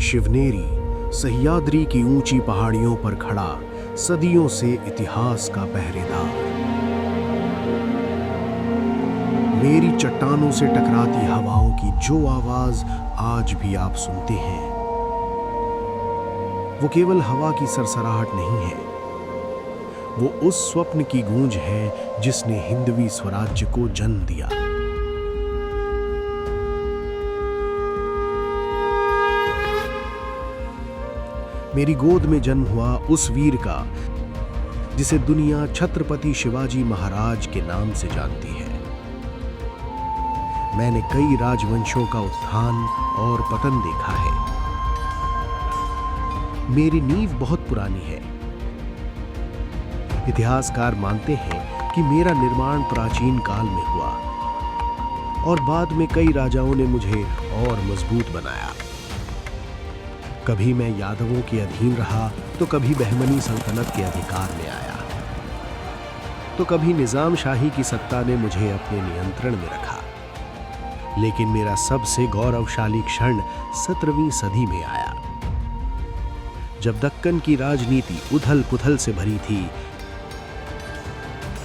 शिवनेरी, सह्याद्री की ऊंची पहाड़ियों पर खड़ा, सदियों से इतिहास का पहरेदार। मेरी चट्टानों से टकराती हवाओं की जो आवाज आज भी आप सुनते हैं, वो केवल हवा की सरसराहट नहीं है, वो उस स्वप्न की गूंज है जिसने हिंदवी स्वराज्य को जन्म दिया। मेरी गोद में जन्म हुआ उस वीर का जिसे दुनिया छत्रपति शिवाजी महाराज के नाम से जानती है। मैंने कई राजवंशों का उत्थान और पतन देखा है। मेरी नींव बहुत पुरानी है। इतिहासकार मानते हैं कि मेरा निर्माण प्राचीन काल में हुआ और बाद में कई राजाओं ने मुझे और मजबूत बनाया। कभी मैं यादवों के अधीन रहा तो कभी बहमनी सल्तनत के अधिकार में आया, तो कभी निजाम शाही की सत्ता ने मुझे अपने नियंत्रण में रखा। लेकिन मेरा सबसे गौरवशाली क्षण 17वीं सदी में आया, जब दक्कन की राजनीति उथल पुथल से भरी थी,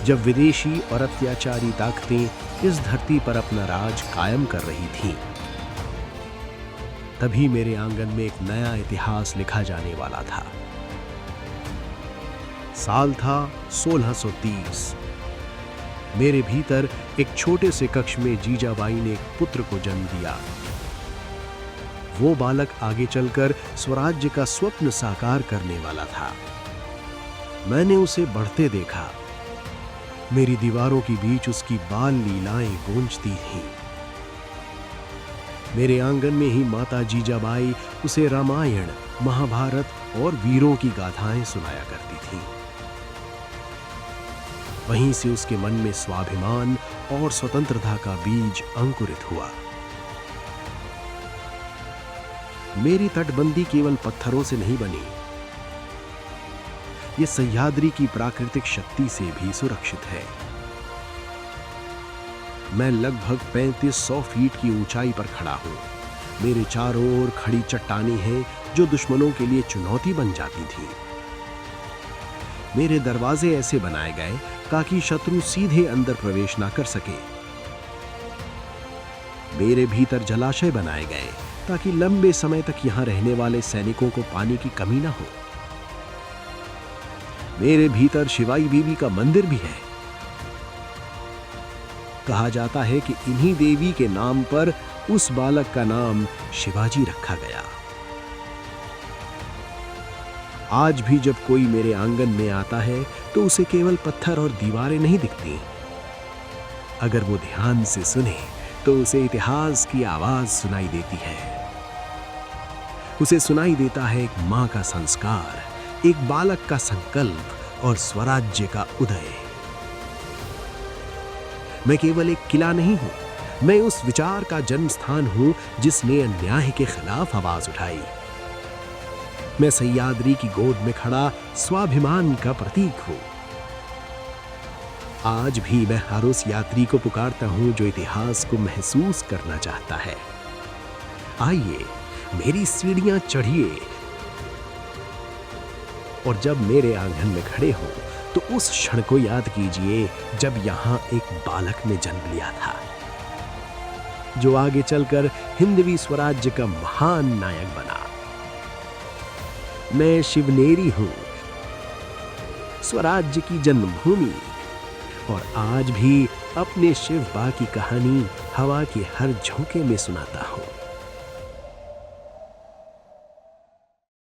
जब विदेशी और अत्याचारी ताकतें इस धरती पर अपना राज कायम कर रही थीं। तभी मेरे आंगन में एक नया इतिहास लिखा जाने वाला था। साल था 1630। मेरे भीतर एक छोटे से कक्ष में जीजाबाई ने एक पुत्र को जन्म दिया। वो बालक आगे चलकर स्वराज्य का स्वप्न साकार करने वाला था। मैंने उसे बढ़ते देखा। मेरी दीवारों के बीच उसकी बाल लीलाएं गूंजती थीं। मेरे आंगन में ही माता जीजाबाई उसे रामायण, महाभारत और वीरों की गाथाएं सुनाया करती थीं। वहीं से उसके मन में स्वाभिमान और स्वतंत्रता का बीज अंकुरित हुआ। मेरी तटबंदी केवल पत्थरों से नहीं बनी, ये सह्याद्री की प्राकृतिक शक्ति से भी सुरक्षित है। मैं लगभग 3500 फीट की ऊंचाई पर खड़ा हूं। मेरे चारों ओर खड़ी चट्टानें हैं जो दुश्मनों के लिए चुनौती बन जाती थीं। मेरे दरवाजे ऐसे बनाए गए ताकि शत्रु सीधे अंदर प्रवेश ना कर सके। मेरे भीतर जलाशय बनाए गए ताकि लंबे समय तक यहां रहने वाले सैनिकों को पानी की कमी ना हो। मेरे भीतर शिवाई बीवी का मंदिर भी है। कहा जाता है कि इन्हीं देवी के नाम पर उस बालक का नाम शिवाजी रखा गया। आज भी जब कोई मेरे आंगन में आता है तो उसे केवल पत्थर और दीवारें नहीं दिखती। अगर वो ध्यान से सुने तो उसे इतिहास की आवाज सुनाई देती है। उसे सुनाई देता है एक मां का संस्कार, एक बालक का संकल्प और स्वराज्य का उदय। मैं केवल एक किला नहीं हूं, मैं उस विचार का जन्म स्थान हूं जिसने अन्याय के खिलाफ आवाज उठाई। मैं सह्याद्री की गोद में खड़ा स्वाभिमान का प्रतीक हूं। आज भी मैं हर उस यात्री को पुकारता हूं जो इतिहास को महसूस करना चाहता है। आइए, मेरी सीढ़ियां चढ़िए और जब मेरे आंगन में खड़े हो तो उस क्षण को याद कीजिए जब यहां एक बालक ने जन्म लिया था, जो आगे चलकर हिंदवी स्वराज्य का महान नायक बना। मैं शिवनेरी हूं, स्वराज्य की जन्मभूमि, और आज भी अपने शिव बा की कहानी हवा के हर झोंके में सुनाता हूं।